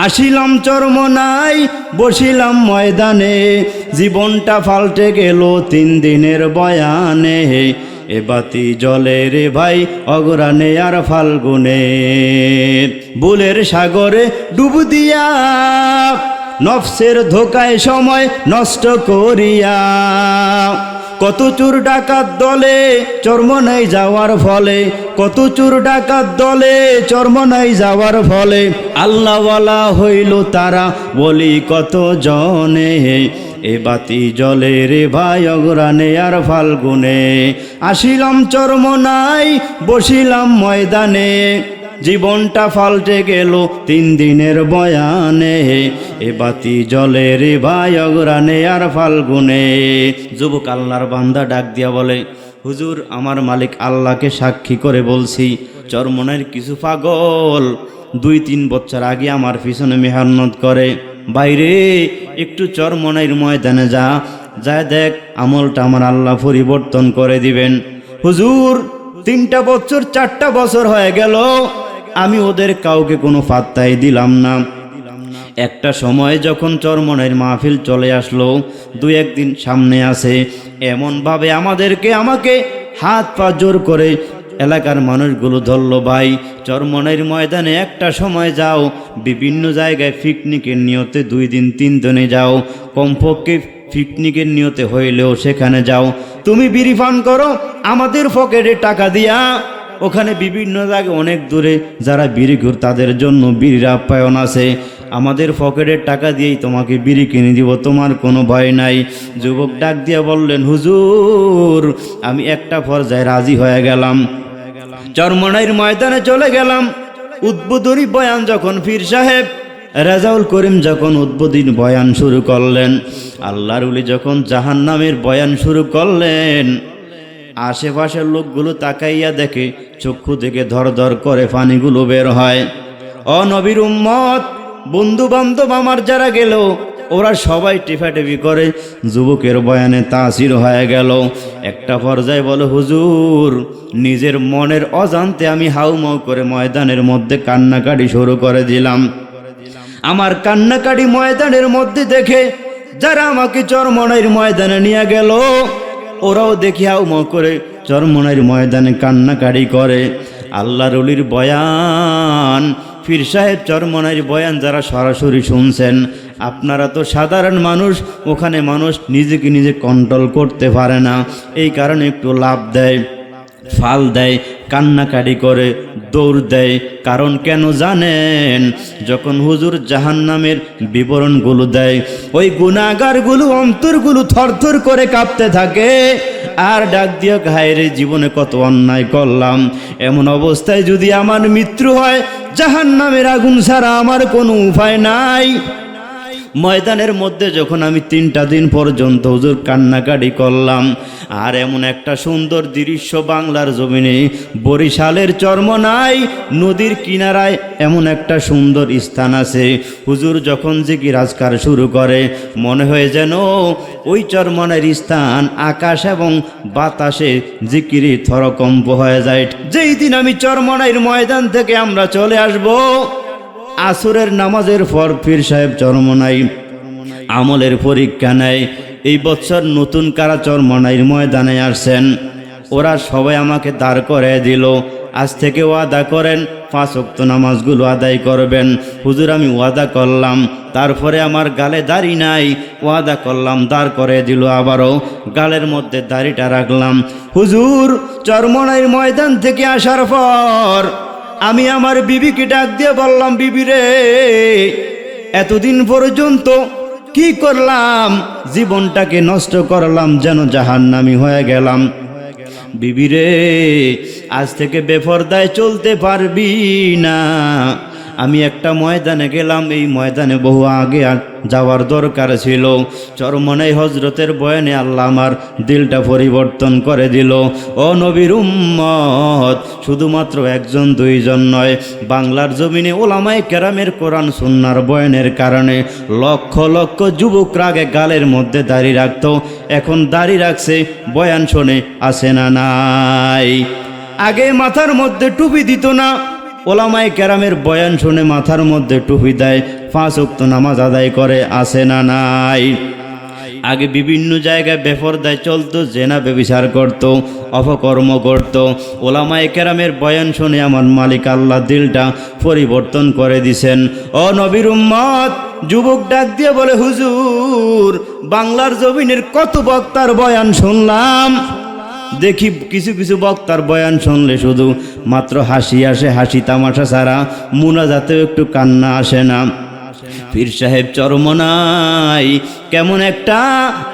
আসিলাম চরমনাই, বসিলাম ময়দানে, জীবনটা পাল্টে গেল 3 দিনের বয়ানে। এ বাতি জ্বলে রে ভাই অগ্রাণে আর ফাল্গুনে, বুলের সাগরে ডুব দিয়া নফসের ধোকায় সময় নষ্ট করিয়া। কত চোর ডাকাত দলে চরমনাই যাওয়ার ফলে, কত চোর ডাকাত দলে চরমনাই যাওয়ার ফলে, আল্লাহওয়ালা হইল তারা বলি কত জনে। এ বাতি জ্বলে রে ভাই অগ্রাণে আর ফাল্গুনে। আসিলাম চরমনাই, বসিলাম ময়দানে, জীবনটা পাল্টে গেল 3 দিনের বয়ানে। এ বাতি জ্বলে রে ভাই অগ্রাণে আর ফাল্গুনে। যুবক আল্লাহর বান্দা ডাক দিয়া বলে, হুজুর আমার মালিক আল্লাহকে সাক্ষী করে বলছি, চরমনাইয়ের কিছু পাগল 2-3 বছর আগে আমার পিছনে মেহনত করে, বাইরে একটু চরমনাইয়ের ময়দানে যা দেখ, আমলটা আমার আল্লাহ পরিবর্তন করে দিবেন। হুজুর 3টা বছর 4টা বছর হয়ে গেল, আমি ওদের কাউকে কোনো পাত্তাই দিলাম না। একটা সময় যখন চরমনাইয়ের মাহফিল চলে আসলো, 2-1 দিন সামনে আছে, এমনভাবে আমাকে হাত পা জোর করে এলাকার মানুষগুলো ধরলো, ভাই চরমনাইয়ের ময়দানে একটা সময় যাও, বিভিন্ন জায়গায় পিকনিকের নিয়তে 2 দিন 3 দিনে যাও, কমপক্ষে পিকনিকের নিয়তে হইলেও সেখানে যাও, তুমি বিড়ি পান করো, আমাদের পকেটে টাকা দিয়া। ওখানে বিভিন্ন জায়গায় অনেক দূরে যারা বিড়ি ঘুর তাদের জন্য বিড়ির আপ্যায়ন আছে, আমাদের পকেটের টাকা দিয়েই তোমাকে বিড়ি কিনে দিব, তোমার কোনো ভয় নাই। যুবক ডাক দিয়ে বললেন, হুজুর আমি একটা পর্যায়ে রাজি হয়ে গেলাম। চরমনাইয়ের ময়দানে চলে গেলাম। উদ্বোধনী বয়ান যখন পীর সাহেব রেজাউল করিম যখন উদ্বোধনী বয়ান শুরু করলেন, আল্লাহর ওলি যখন জাহান্নামের বয়ান শুরু করলেন, আশেপাশের লোকগুলো তাকাইয়া দেখে, চক্ষু থেকে ধর ধর করে পানিগুলো বের হয়। ও নবীর উম্মত, বন্ধু বান্ধব আমার যারা গেল, ওরা সবাই টিফাটিফি করে যুবকের বয়ানে তাসির হয়ে গেল। একটা পর্যায়ে বলে, হুজুর নিজের মনের অজান্তে আমি হাউমাউ করে ময়দানের মধ্যে কান্নাকাটি শুরু করে দিলাম। আমার কান্নাকাটি ময়দানের মধ্যে দেখে যারা আমাকে চরমনাইয়ের ময়দানে নিয়ে গেল, ওরাও দেখি হাউমাউ করে চরমনাইয়ের ময়দানে কান্নাকাটি করে। আল্লাহর ওলির বয়ান, পীর সাহেব চরমনাইয়ের বয়ান যারা সরাসরি শুনছেন, আপনারা তো সাধারণ মানুষ, ওখানে মানুষ নিজেকে নিজে কন্ট্রোল করতে পারে না, এই কারণে একটু লাভ দেয়, ফাল দেয়, কান্নাকাটি করে, দৌড় দেয়। কারণ কেন জানেন? যখন হুজুর জাহান্নামের বিবরণগুলো দেয়, ওই গুনাহগারগুলো অন্তরগুলো থরথর করে কাঁপতে থাকে আর ডাক দিয়ে হায়রে জীবনে কত অন্যায় করলাম, এমন অবস্থায় যদি আমার মৃত্যু হয়, জাহান্নামের আগুন ছাড়া আমার কোনো উপায় নাই। ময়দানের মধ্যে যখন আমি 3টা দিন পর্যন্ত হুজুর কান্নাকাটি করলাম, আর এমন একটা সুন্দর দৃশ্য বাংলার জমিনে, বরিশালের চরমনাই নদীর কিনারায় এমন একটা সুন্দর স্থান আছে, হুজুর যখন জিকির আজকার শুরু করে, মনে হয় যেন ওই চরমনাইয়ের স্থান আকাশ এবং বাতাসে জিকিরে থরকম্প হয়ে যায়। যেই দিন আমি চরমনাইয়ের ময়দান থেকে আমরা চলে আসব, আসরের নামাজের পর পীর সাহেব চরমনাই আমলের পরীক্ষা নেয়। এই বছর নতুন কারা চরমনাইয়ের ময়দানে আসছেন, ওরা সবাই আমাকে দাঁড় করে দিল, আজ থেকে ওয়াদা করেন 5 ওয়াক্ত নামাজগুলো আদায় করবেন। হুজুর আমি ওয়াদা করলাম, তারপরে আমার গালে দাড়ি নাই, ওয়াদা করলাম, দাঁড় করে দিল, আবারও গালের মধ্যে দাড়িটা রাখলাম। হুজুর চরমনাইয়ের ময়দান থেকে আসার পর আমি আমার বিবিকে ডাক দিয়ে বললাম, বিবি রে, এতদিন পর্যন্ত কি করলাম, জীবনটাকে নষ্ট করলাম, যেন জাহান্নামী হয়ে গেলাম। বিবি রে, আজ থেকে বেপরদায় চলতে পারবি না। আমি একটা ময়দানে গেলাম, এই ময়দানে বহু আগে যাওয়ার দরকার ছিল। চরমনাই হজরতের বয়ানে আল্লাহ আমার দিলটা পরিবর্তন করে দিল। ও নবীর উম্মত, শুধুমাত্র 1 2 নয়, বাংলার জমিনে ওলামায়ে কেরামের কোরআন সুন্নাহর বয়ানের কারণে লক্ষ লক্ষ যুবকরা আগে গালের মধ্যে দাড়ি রাখত, এখন দাড়ি রাখছে, বয়ান শোনে, আছে না নাই? আগে মাথার মধ্যে টুপি দিত না, ওলামায়ে কেরামের বয়ান শুনে মাথার মধ্যে টুপি দেয়। 5 ওয়াক্ত নামাজ আদায় করে, আছে না নাই? আগে বিভিন্ন জায়গায় বেপরদায় চলতো, জেনা ব্যভিচার করত, অপকর্ম করত। ওলামায়ে কেরামের বয়ান শুনে আমার মালিক আল্লাহ দিলটা পরিবর্তন করে দিছেন। ও নবীর উম্মত, যুবক ডাক দিয়ে বলে, হুজুর বাংলার জমিনের কত বক্তার বয়ান শুনলাম, দেখি কিছু কিছু বক্তার বয়ান শুনলে শুধু মাত্র হাসি আসে, হাসি তামাশা ছাড়া মুনাজাতেও একটু কান্না আসে না। পীর সাহেব চরমনাই কেমন একটা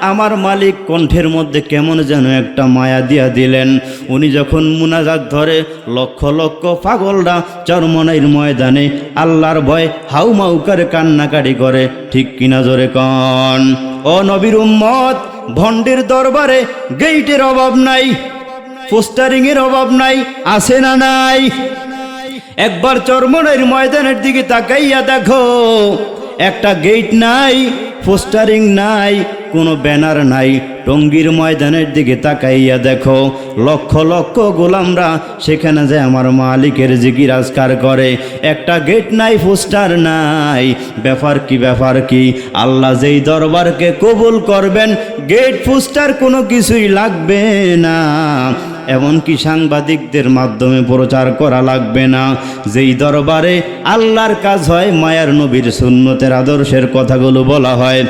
আমার মালিক কণ্ঠের মধ্যে কেমন যেন একটা মায়া দিয়া দিলেন। উনি যখন মুনাজাত ধরে লক্ষ লক্ষ পাগলরা চরমনাইর ময়দানে আল্লাহর ভয় হাউমাউ করে কান্নাকাটি করে, ঠিক কিনা জোরে কন? ও নবীর উম্মত, ভণ্ডের দরবারে গেইটের অভাব নাই, পোস্টারিং এর অভাব নাই, আছে না নাই? একবার চরমনাইর ময়দানের দিকে তাকাইয়া দেখো, একটা গেট নাই, পোস্টারিং নাই, কোনো ব্যানার নাই। টঙ্গীর ময়দানের দিকে তাকাইয়া দেখো, লক্ষ লক্ষ গোলামরা সেখানে যায় আমার মালিকের জিকির আজকার করে, একটা গেট নাই, পোস্টার নাই। ব্যাপার কি, ব্যাপার কি? আল্লাহ যেই দরবারকে কবুল করবেন গেট পোস্টার কোনো কিছুই লাগবে না, এমনকি সাংবাদিকদের মাধ্যমে প্রচার করা লাগবে না। যেই দরবারে আল্লাহর কাজ হয়, মায়ার নবীর সুন্নতের আদর্শের কথাগুলো বলা হয়,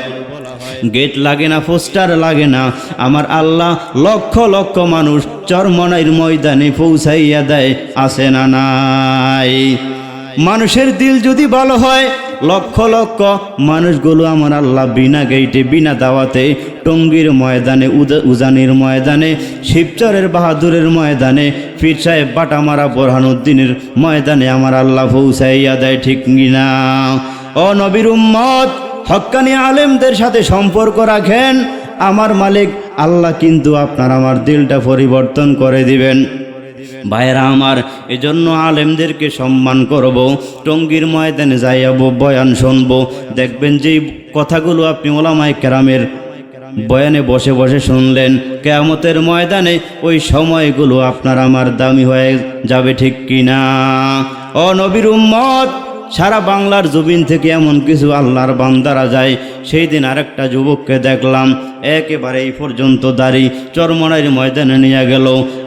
গেট লাগে না, পোস্টার লাগে না। আমার আল্লাহ লক্ষ লক্ষ মানুষ চরমনাইর ময়দানে পৌঁছাইয়া দেয়, আছে না নাই? মানুষের দিল যদি ভালো হয়, লক্ষ লক্ষ মানুষগুলো আমার আল্লাহ বিনা গেইটে বিনা দাওয়াতে টঙ্গীর ময়দানে, উজানির ময়দানে, শিবচরের বাহাদুরের ময়দানে, পীর সাহেব বাটামারা বোরহানুদ্দিনের ময়দানে আমার আল্লাহ পৌঁছাইয়া দেয়, ঠিক কিনা? ও নবীর উম্মত, হক্কানি আলেমদের সাথে সম্পর্ক রাখেন, আমার মালিক আল্লাহ কিন্তু আপনার আমার দিলটা পরিবর্তন করে দিবেন। ভাইরা আমার, এজন্য আলেমদেরকে সম্মান করব, টঙ্গীর ময়দানে যাইয়া বয়ান শুনবো। দেখবেন যে কথাগুলো আপনি ওলামায়ে কেরামের বয়ানে বসে বসে শুনলেন, কিয়ামতের ময়দানে ওই সময়গুলো আপনার আমার দামি হয়ে যাবে, ঠিক কিনা? ও নবীর উম্মত, সারা বাংলার জমিন থেকে এমন কিছু আল্লাহর বান্দারা যায়। সেই দিন আরেকটা যুবককে দেখলাম, একেবারে এই পর্যন্ত দাড়ি, চরমনাইর ময়দানে নিয়ে গেল।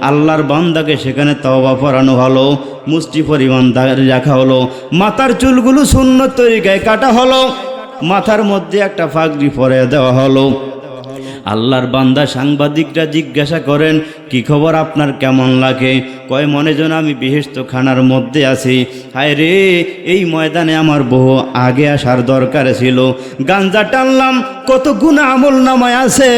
আল্লাহর বান্দাকে সেখানে তওবা পড়ানো হলো, মুষ্টি পরিমাণ দাড়ি রাখা হলো, মাথার চুলগুলো সুন্নত তরিকায় কাটা হলো, মাথার মধ্যে একটা পাগড়ি পরিয়ে দেওয়া হলো। আল্লাহর বান্দা সাংবাদিকরা জিজ্ঞাসা করেন, কি খবর আপনার, কেমন লাগে? কয়, মনে যেন আমি বেহেশত খানার মধ্যে আছি। হায় রে, এই ময়দানে আমার বহু আগে আসার দরকার ছিল, গাঞ্জা টানলাম, কত গুনাহ আমল নামায় আছে।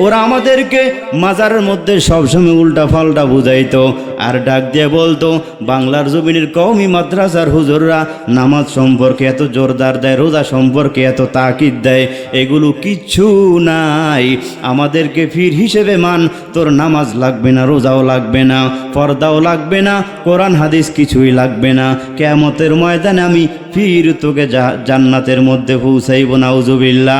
ওরা আমাদেরকে মাজারের মধ্যে সবসময় উল্টা পাল্টা বুঝাইতো, আর ডাক দিয়ে বলতো, বাংলার জমিনের কওমি মাদ্রাসার হুজুররা নামাজ সম্পর্কে এত জোরদার দেয়, রোজা সম্পর্কে এত তাকিদ দেয়, এগুলো কিচ্ছু নাই, আমাদেরকে পীর হিসেবে মান, তোর নামাজ লাগবে না, রোজাও লাগবে না, পর্দাও লাগবে না, কোরআন হাদিস কিছুই লাগবে না, কিয়ামতের ময়দানে আমি পীর তোকে জান্নাতের মধ্যে পৌঁছাইব, নাউজুবিল্লাহ।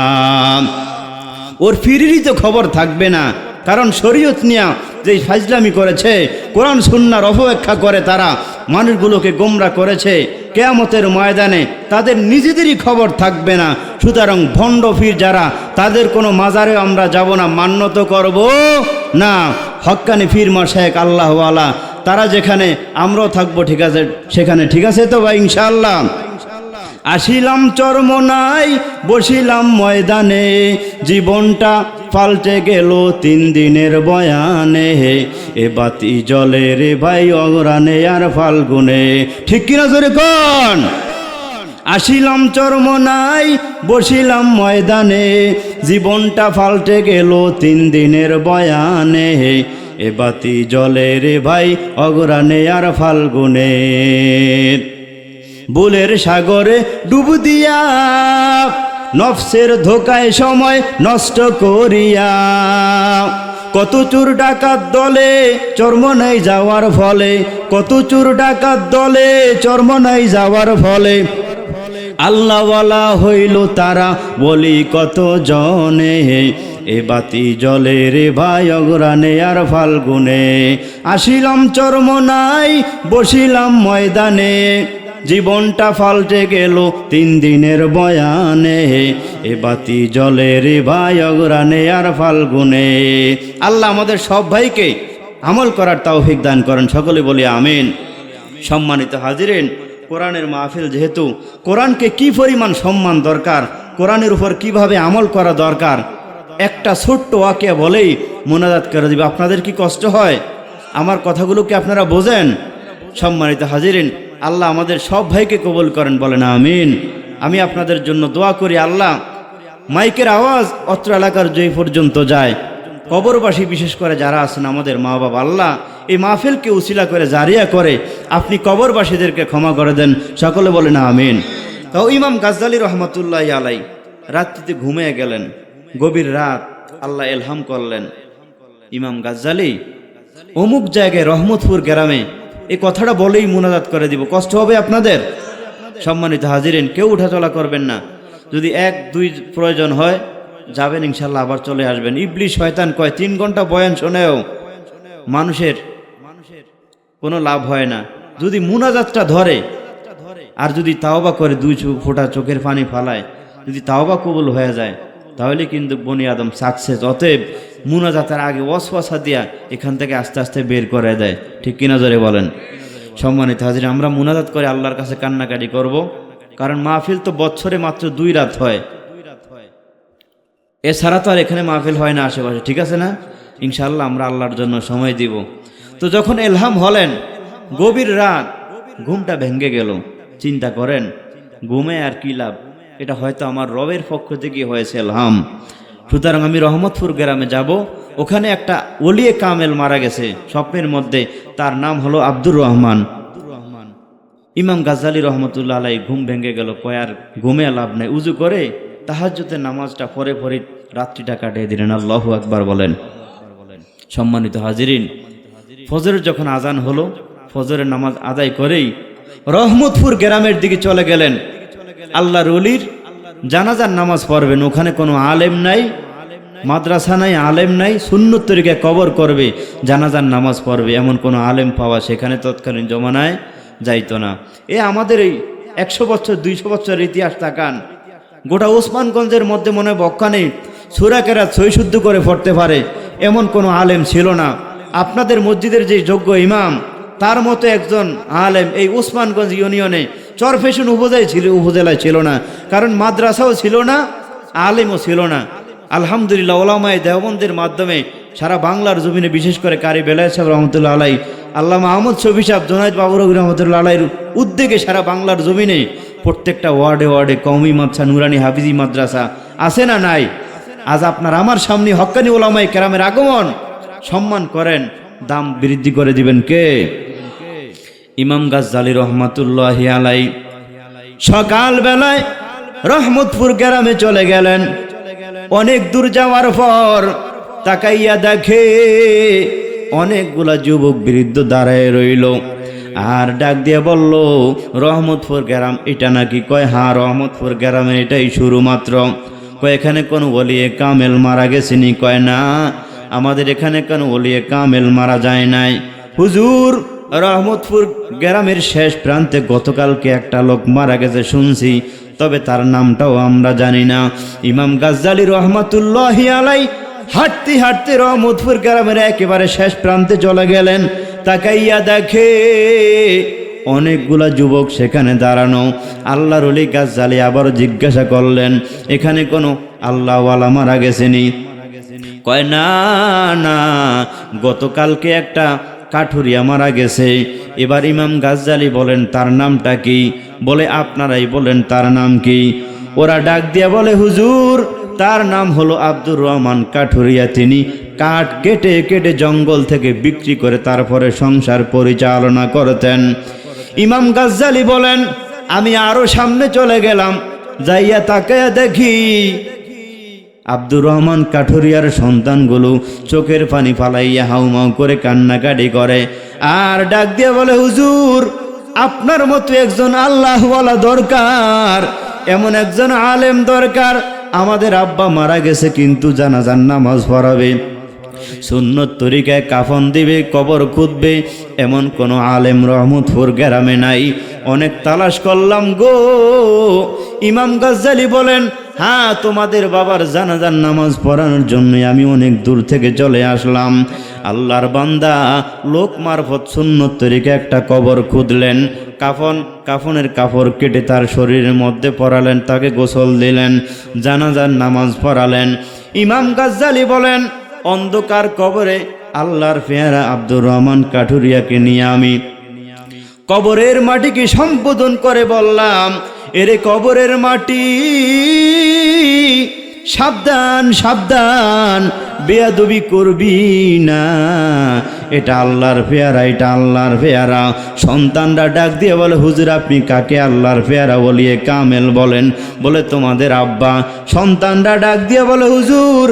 ওর পীরেরই তো খবর থাকবে না, কারণ শরীয়ত নিয়া যে ফাজলামি করেছে, কোরআন সুন্নাহর অপব্যাখ্যা করে তারা মানুষগুলোকে গোমরা করেছে, কিয়ামতের ময়দানে তাদের নিজেদেরই খবর থাকবে না। সুতরাং ভণ্ড পীর যারা, তাদের কোনো মাজারে আমরা যাব না, মান্যত করব না। হক্কানি পীর মাশায়েখ আল্লাহওয়ালা তারা যেখানে, আমরাও থাকবো, ঠিক আছে সেখানে, ঠিক আছে তো ভাই ইনশাআল্লাহ? আসিলাম চরমনাই, বসিলাম ময়দানে, জীবনটা পাল্টে গেল 3 দিনের বয়ানে, এ বাতি জ্বলে রে ভাই অগ্রাণে আর ফাল্গুনে, ঠিক কিনা জোরে কোন? আসিলাম চরমনাই, বসিলাম ময়দানে, জীবনটা পাল্টে গেল 3 দিনের বয়ানে, এ বাতি জ্বলে রে ভাই অগ্রাণে আর ফাল্গুনে, ভুলের সাগরে ডুব দিয়া, নফসের ধোকায় সময় নষ্ট করিয়া, কত চোর ডাকাত দলে চরমনাই যাওয়ার ফলে, কত চোর ডাকাত দলে চরমনাই যাওয়ার ফলে, আল্লাহওয়ালা হইল তারা বলি কত জনে, এ বাতি জ্বলে রে ভাই অগ্রাণে আর ফাল্গুনে। আসিলাম চরমনাই, বসিলাম ময়দানে, জীবনটা পাল্টে গেল 3 দিনের বয়ানে, এ বাতি জ্বলে রে ভাই অগ্রাণে আর ফাল্গুনে। আল্লাহ আমাদের সব ভাইকে আমল করার তৌফিক দান করেন, সকলে বলি আমিন। সম্মানিত হাজিরিন, কোরআনের মাহফিল যেহেতু, কোরআনকে কি পরিমাণ সম্মান দরকার, কোরআনের উপর কিভাবে আমল করা দরকার, একটা ছোট্ট ওয়াকিয়া বলেই মোনাজাত করে দিবে। আপনাদের কি কষ্ট হয়? আমার কথাগুলো কি আপনারা বোঝেন? সম্মানিত হাজিরিন, আল্লাহ আমাদের সব ভাইকে কবুল করেন, বলেন আমিন। আমি আপনাদের জন্য দোয়া করি, আল্লাহ মাইকের আওয়াজ অত্র এলাকার যে পর্যন্ত যায়, কবরবাসী বিশেষ করে যারা আছেন আমাদের মা বাবা, আল্লাহ এই মাহফিলকে উসিলা করে জারিয়া করে আপনি কবরবাসীদেরকে ক্ষমা করে দেন, সকলে বলেন আমিন। তাও ইমাম গাজ্জালী রহমতুল্লাহ আলাই রাত্রিতে ঘুমিয়ে গেলেন, গভীর রাত আল্লাহ এলহাম করলেন, ইমাম গাজ্জালী অমুক জায়গায় রহমতপুর গ্রামে এই কথাটা বলেই মুনাজাত করে দিব। কষ্ট হবে আপনাদের? সম্মানিত হাজিরিন, কেউ উঠাচলা করবেন না। যদি 1-2 প্রয়োজন হয় যাবেন, ইনশাল্লাহ আবার চলে আসবেন। ইবলিশ শয়তান কয় 3 ঘন্টা বয়ান শোনেও মানুষের কোনো লাভ হয় না। যদি মুনাজাতটা ধরে আর যদি তাওবা করে 2 ফোঁটা চোখের পানি ফালায়, যদি তাওবা কবুল হয়ে যায়, তাহলে কিন্তু বনি আদম সাকসেস। অতএব মুনাজাতের আগে ওয়াসওয়াসা দিয়া এখান থেকে আস্তে আস্তে বের করে দেয়, ঠিক কিনা জোরে বলেন? সম্মানিত হাজির, আমরা মুনাজাত করে আল্লাহর কাছে কান্নাকাটি করব, কারণ মাহফিল তো বছরে মাত্র 2 রাত হয়, এছাড়া তো আর এখানে মাহফিল হয় না আশেপাশে, ঠিক আছে না? ইনশাআল্লাহ আমরা আল্লাহর জন্য সময় দিব। তো যখন এলহাম হলেন, গভীর রাত, ঘুমটা ভেঙে গেল। চিন্তা করেন ঘুমে আর কি লাভ, এটা হয়তো আমার রবের পক্ষ থেকে হয়েছে এলহাম। সুতরাং আমি রহমতপুর গ্রামে যাব, ওখানে একটা ওলিয়ে কামেল মারা গেছে স্বপ্নের মধ্যে, তার নাম হলো আব্দুর রহমান। ইমাম গাজ্জালী রহমতুল্লাহ আলাই ঘুম ভেঙে গেল, কয় আর ঘুমে লাভ নাই, উজু করে তাহাজ্জুদের নামাজটা পরে পরে রাত্রিটা কাটিয়ে দিলেন। আল্লাহু আকবার বলেন। সম্মানিত হাজিরিন, ফজরের যখন আজান হলো, ফজরের নামাজ আদায় করেই রহমতপুর গ্রামের দিকে চলে গেলেন। আল্লাহর ওলির জানাজার নামাজ পড়বেন, ওখানে কোনো আলেম নাই, মাদ্রাসা নাই, আলেম নাই, সুন্নত তরিকায় কবর করবে, জানাজার নামাজ পড়বে, এমন কোনো আলেম পাওয়া সেখানে তৎকালীন জমানায় যাইতো না। আমাদের এই 100 বছর 200 বছরের ইতিহাস তাকান, গোটা ওসমানগঞ্জের মধ্যে মনে বক্কা নেই সূরা কেরাত সই শুদ্ধ করে পড়তে পারে এমন কোনো আলেম ছিল না। আপনাদের মসজিদের যে যোগ্য ইমাম, তার মতো একজন আলেম এই ওসমানগঞ্জ ইউনিয়নে চরফেশন উপজেলায় ছিল না, কারণ মাদ্রাসাও ছিল না, আলেমও ছিল না। আলহামদুলিল্লাহ ওলামায়ে দেওবন্দের মাধ্যমে সারা বাংলার জমিনে, বিশেষ করে কারি বেলায়েত সাহেব রহমতুল্লাহ আলাই, আল্লামা আহমদ শফি সাহেব, জোনায়েদ বাবুর রহমতুল্লাহ আলাইর উদ্যোগে সারা বাংলার জমিনে প্রত্যেকটা ওয়ার্ডে ওয়ার্ডে কওমি মাদ্রাসা, নুরানি হাফিজি মাদ্রাসা আছে না নাই? আজ আপনার আমার সামনে হক্কানি ওলামায়ে কেরামের আগমন, সম্মান করেন, দাম বৃদ্ধি করে দিবেন কে? ইমাম গাজ্জালী রহমাতুল্লাহি আলাই সকাল বেলায় রহমতপুর গ্রামে চলে গেলেন। অনেক দূর যাওয়ার পর তাকাইয়া দেখে অনেকগুলা যুবক বৃদ্ধ দাঁড়ায় রইল, আর ডাক দিয়ে বলল, রহমতপুর গ্রাম এটা নাকি? কয় হ্যাঁ, রহমতপুর গ্রামে এটাই শুরু মাত্র। কয় এখানে কোন ওলিয়ে কামেল মারা গেছেনি? কয় না, আমাদের এখানে কোন ওলিয়ে কামেল মারা যায় নাই হুজুর। রহমতপুর গ্রামের শেষ প্রান্তে গতকালকে একটা লোক মারা গেছে শুনছি, তবে তার নামটাও আমরা জানি না। ইমাম গাজ্জালী রহমাতুল্লাহি আলাই হাঁটতে হাঁটতে রহমতপুর গ্রামের একেবারে শেষ প্রান্তে চলে গেলেন। তাকাইয়া দেখে অনেকগুলা যুবক সেখানে দাঁড়ানো। আল্লাহর ওলি গাজ্জালী আবার জিজ্ঞাসা করলেন, এখানে কোনো আল্লাহওয়ালা মারা গেছেনি? কয় না না, গতকালকে একটা কাঠুরিয়া মারা গেছে। এবার ইমাম গাজ্জালী বলেন, তার নামটা কি? বলে আপনারাই বলেন তার নাম কি? ওরা ডাক দিয়া বলে, হুজুর তার নাম হলো আব্দুর রহমান কাঠুরিয়া। তিনি কাঠ কেটে কেটে জঙ্গল থেকে বিক্রি করে তারপরে সংসার পরিচালনা করতেন। ইমাম গাজ্জালী বলেন, আমি আরো সামনে চলে গেলাম, যাইয়া তাকায়া দেখি আব্দুর রহমান কাঠুরিয়ার সন্তানগুলো চোখের পানি ফালাইয়া হাউমাউ করে কান্নাকাটি করে, আর ডাক দিয়ে বলে, হুজুর আপনার মতো একজন আল্লাহওয়ালা দরকার, এমন একজন আলেম দরকার। আমাদের আব্বা মারা গেছে, কিন্তু জানাজার নামাজ পড়াবে। সুন্নত তরিকায় কাফন দিবে, কবর খুঁদবে, এমন কোনো আলেম রহমতপুর গ্রামে নাই। অনেক তালাশ করলাম গো। ইমাম গাজ্জালী বলেন, হ্যাঁ, তোমাদের বাবার জানাজার নামাজ পড়ানোর জন্য আমি অনেক দূর থেকে চলে আসলাম। আল্লাহর বান্দা লোক মারফত সুন্নত তরিকা একটা কবর খুঁদলেন, কাফনের কাপড় কেটে তার শরীরের মধ্যে পরালেন, তাকে গোসল দিলেন, জানাজার নামাজ পড়ালেন। ইমাম গাজ্জালী বলেন, অন্ধকার কবরে আল্লাহর পেয়ারা আব্দুর রহমান কাঠুরিয়াকে নিয়ে আমি কবরের মাটিকে সম্বোধন করে বললাম, এরে কবরের মাটি, সাবধান সাবধান, বেয়াদবি করবি না, এটা আল্লাহর পেয়ারা, এটা আল্লাহর পেয়ারা। সন্তানরা ডাক দিয়ে বলে, হুজুর আপনি কাকে আল্লাহর পেয়ারা বলিয়ে কামেল বলেন? বলে তোমাদের আব্বা। সন্তানরা ডাক দিয়ে বলে, হুজুর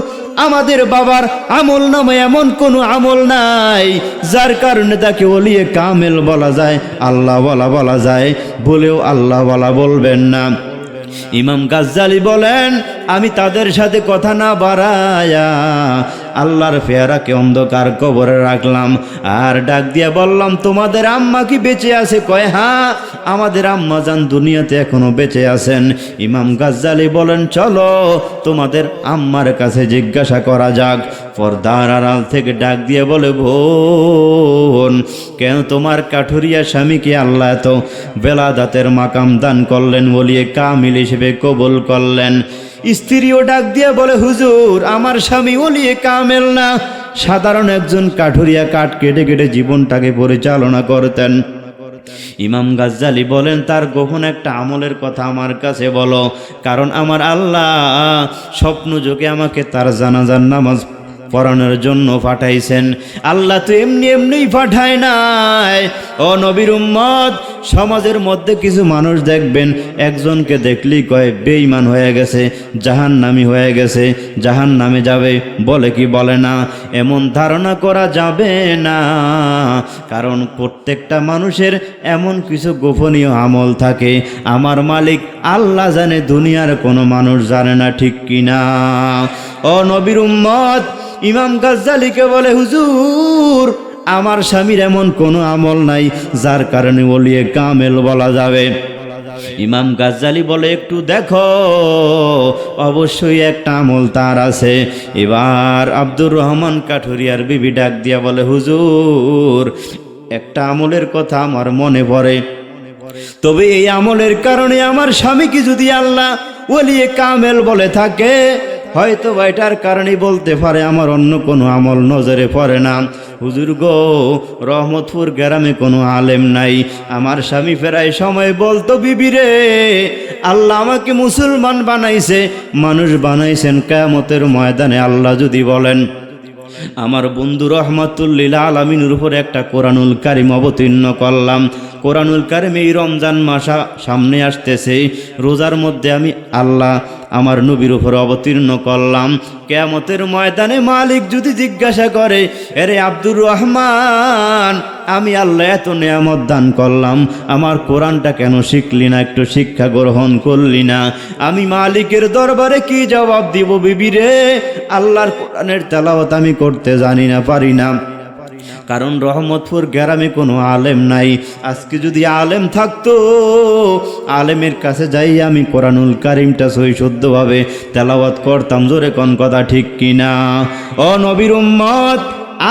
আমাদের বাবার আমল নামে এমন কোনো আমল নাই যার কারণে তাকে ওলিয়ে কামেল বলা যায়, আল্লাহ বলা যায়, বলেও আল্লাহ বলবেন না। ইমাম গাজ্জালী বলেন, আমি তাদের সাথে কথা না বাড়ায়া আল্লাহর পেয়ারাকে অন্ধকার কবরে রাখলাম, আর ডাক দিয়ে বললাম, তোমাদের আম্মা কি বেঁচে আছে? কয়, হ্যাঁ, আমাদের আম্মা জান দুনিয়াতে এখনো বেঁচে আছেন। ইমাম গাজ্জালী বলেন, চলো তোমাদের আম্মার কাছে জিজ্ঞাসা করা যাক। পর্দার আড়াল থেকে ডাক দিয়ে বলে, বোন, কেন তোমার কাঠুরিয়া স্বামীকে আল্লাহ এত বেলাদাতের মাকাম দান করলেন, বলিয়ে কামিল হিসেবে কবুল করলেন? স্ত্রীও ডাক দিয়ে বলে, হুজুর আমার স্বামী ওলিয়ে কামেল না, সাধারণ একজন কাঠুরিয়া, কাঠ কেটে কেটে জীবনটাকে পরিচালনা করতেন। ইমাম গাজ্জালী বলেন, তার গোপন একটা আমলের কথা আমার কাছে বলো, কারণ আমার আল্লাহ স্বপ্ন যোগে আমাকে তার জানাজার নামাজ পড়ানোর জন্য পাঠাইছেন। আল্লাহ তো এমনিই পাঠায় নাই। ও নবীর উম্মত, সমাজের মধ্যে কিছু মানুষ দেখবেন, একজনকে দেখলেই কয় বেঈমান হয়ে গেছে, জাহান্নামী হয়ে গেছে, জাহান্নামে যাবে, বলে কি বলে না? এমন ধারণা করা যাবে না, কারণ প্রত্যেকটা মানুষের এমন কিছু গোপনীয় আমল থাকে, আমার মালিক আল্লাহ জানে, দুনিয়ার কোনো মানুষ জানে না, ঠিক কিনা? ও নবীর উম্মত, ইমাম গাজ্জালীকে বলে, হুজুর আমার স্বামীর এমন কোনো আমল নাই যার কারণে ওলিয়ে কামেল বলা যাবে। ইমাম গাজ্জালী বলে, একটু দেখো, অবশ্যই একটা আমল তার আছে। এবার আব্দুর রহমান কাঠুরিয়ার বিবি ডাক দিয়া বলে, হুজুর একটা আমলের কথা আমার মনে পড়ে, তবে এই আমলের কারণে আমার স্বামীকে যদি আল্লাহ ওলিয়ে কামেল বলে থাকে, হয়তো এটার কারণেই বলতে পারে, আমার অন্য কোনো আমল নজরে পড়ে না। হুজুর গো, রহমতপুর গ্রামে কোনো আলেম নাই। আমার স্বামী ফেরায় সময় বলতো, বিবি রে, আল্লাহ আমাকে মুসলমান বানাইছে, মানুষ বানাইছেন কিয়ামতের ময়দানে আল্লাহ যদি বলেন। আমার বন্ধু রহমাতুল্লিল আলামিনের উপর একটা কোরআনুল কারিম অবতীর্ণ করলাম। কোরআনুল কারিম এই রমজান মাস সামনে আসতেছে, রোজার মধ্যে আমি আল্লাহ আমার নবীর উপর অবতীর্ণ করলাম। কিয়ামতের ময়দানে মালিক যদি জিজ্ঞাসা করে, এরে আব্দুর রহমান, আমি আল্লাহ এত নেয়ামত দান করলাম, আমার কোরআনটা কেন শিখলি না, একটু শিক্ষা গ্রহণ করলি না? আমি মালিকের দরবারে কি জবাব দিব? বিবি রে, আল্লাহর কোরআনের তেলাওয়াত আমি করতে জানি না, পারি না, কারণ রহমতপুর গ্রামে কোনো আলেম নাই। আজকে যদি আলেম থাকতো, আলেমের কাছে যাই আমি কোরআনুল কারিমটা সহি শুদ্ধভাবে তেলাওয়াত করতাম। জোরে কোন কথা, ঠিক কিনা? ও নবীর উম্মত,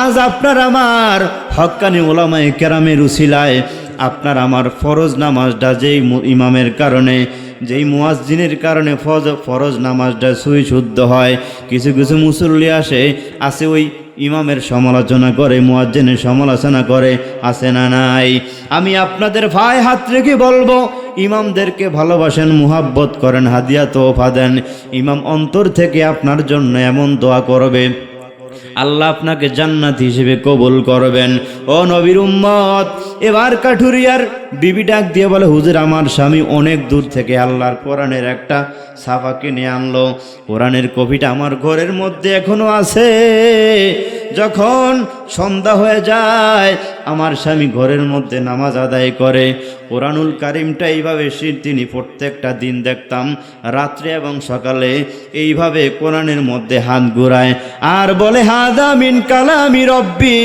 আজ আপনার আমার হক্কানি ওলামায়ে কেরামের উসিলায় আপনার আমার ফরজ নামাজটা যেই ইমামের কারণে, যেই মুয়াজ্জিনের কারণে ফরজ নামাজটা সহি শুদ্ধ হয়। কিছু কিছু মুসল্লি আসে ওই ইমামের সমালোচনা করে, মুয়াজ্জিনের সমালোচনা করে, আছে না নাই? আমি আপনাদের ভাই হাত রেখে বলবো, ইমামদেরকে ভালোবাসেন, মুহাব্বত করেন, হাদিয়া তোফা দেন, ইমাম অন্তর থেকে আপনার জন্য এমন দোয়া করবে, আল্লাহ আপনাকে জান্নাত হিসেবে কবুল করবেন। ও নবীর উম্মত, এবার কাঠুরিয়ার বিবি ডাক দিয়ে বলে, হুজুর আমার স্বামী অনেক দূর থেকে আল্লাহর কোরআনের একটা ছাপা কিনে আনলো, কোরআনের কপিটা আমার ঘরের মধ্যে এখনো আছে। যখন সন্ধ্যা হয়ে যায়, আমার স্বামী ঘরের মধ্যে নামাজ আদায় করে। কোরআনুল কারিমটা এইভাবে তিনি প্রত্যেকটা দিন দেখতাম রাত্রে এবং সকালে এইভাবে কোরআনের মধ্যে হাত ঘুরায় আর বলে হাযা মিন কালামি রব্বি,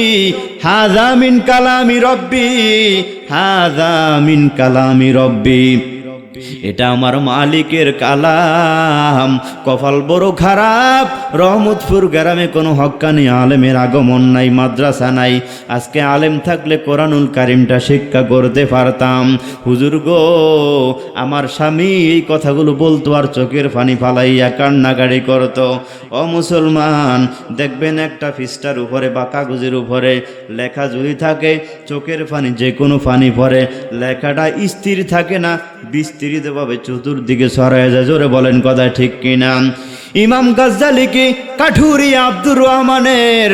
হাযা মিন কালামি রব্বি, হাযা মিন কালামি রব্বি। এটা আমার মালিকের কালাম। কপাল বড় খারাপ, রহমতপুর গ্রামে কোনো হক্কানি আলেমের আগমন নাই, মাদ্রাসা নাই। আজকে আলেম থাকলে কোরআনুল কারিমটা শিক্ষা করতে পারতাম। হুজুর গো, আমার স্বামী এই কথাগুলো বলতো আর চোখের পানি ফালাইয়া কান্নাকাড়ি করতো। ও মুসলমান, দেখবেন একটা পৃষ্ঠার উপরে বা কাগজের উপরে লেখা যদি থাকে, চোখের পানি যে কোনো পানি পড়ে, লেখাটা স্থির থাকে না, বিস্তৃতভাবে চতুর্দিকে ছড়ায় যায়। জোরে বলেন কথা ঠিক কিনা? ইমাম গাজ্জালীকে কাঠুরিয়া আব্দুর রহমানের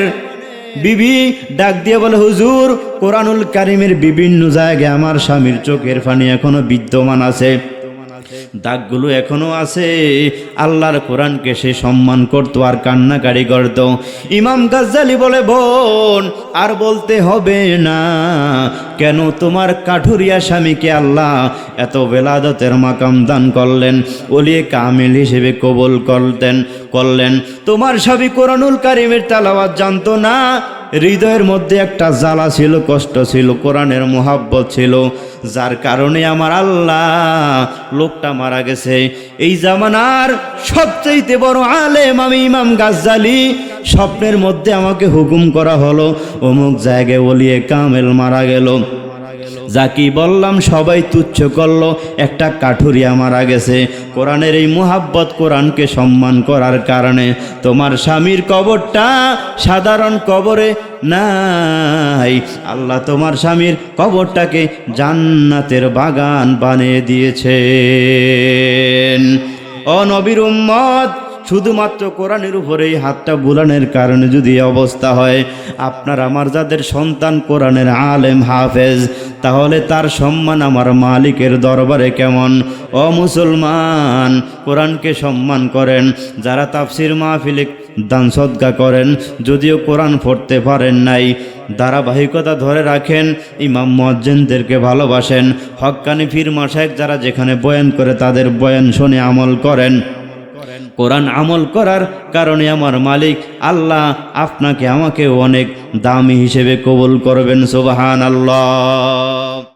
বিবি ডাক দিয়ে বলে, হুজুর, কোরআনুল কারিমের বিভিন্ন জায়গায় আমার স্বামীর চোখের পানি এখনো বিদ্যমান আছে, দাগগুলো এখনো আছে। আল্লাহর কোরআনকে সে সম্মান করতো আর কান্নাকাড়ি করতো। ইমাম গাজ্জালী বলে, বোন, আর বলতে হবে না। কেন? তোমার কাঠুরিয়া স্বামীকে আল্লাহ এত বেলাদতের মাকাম দান করলেন, ওলিয়ে কামিল হিসেবে কবুল করলেন। তোমার স্বামী কোরআনুল কারিমের তেলাওয়াত জানতো না, হৃদয়ের মধ্যে একটা জ্বালা ছিল, কষ্ট ছিল, কোরআনের মোহাব্বত ছিল, যার কারণে আমার আল্লাহ লোকটা মারা গেছে। এই জামানার সবচেয়ে বড় আলেম আমি ইমাম গাজ্জালী। স্বপ্নের মধ্যে আমাকে হুকুম করা হলো, অমুক জায়গায় ওলিয়ে কামেল মারা গেল। যা কি বললাম সবাই তুচ্ছ করলো, একটা কাঠুরিয়া মারা গেছে। কোরআনের এই মুহাব্বত, কোরআনকে সম্মান করার কারণে তোমার স্বামীর কবরটা সাধারণ কবরে নাই, আল্লাহ তোমার স্বামীর কবরটাকে জান্নাতের বাগান বানিয়ে দিয়েছেন। ও নবীর উম্মত, শুধুমাত্র কোরআনের উপরেই হাতটা বুলানোর কারণে যদি অবস্থা হয়, আপনার আমার যাদের সন্তান কোরআনের আলেম হাফেজ, তাহলে তার সম্মান আমার মালিকের দরবারে কেমন? ও মুসলমান, কোরআনকে সম্মান করেন। যারা তাফসির মাহফিলে দান সদকা করেন, যদিও কোরআন পড়তে পারেন নাই, ধারাবাহিকতা ধরে রাখেন। ইমাম মুয়াজ্জিনদেরকে ভালোবাসেন। হক্কানি পীর মাশায়েখ যারা যেখানে বয়ান করে, তাদের বয়ান শুনে আমল করেন। কোরআন আমল করার কারণে আমার মালিক আল্লাহ আপনাকে আমাকে অনেক দামি হিসেবে কবুল করবেন। সুবহানাল্লাহ।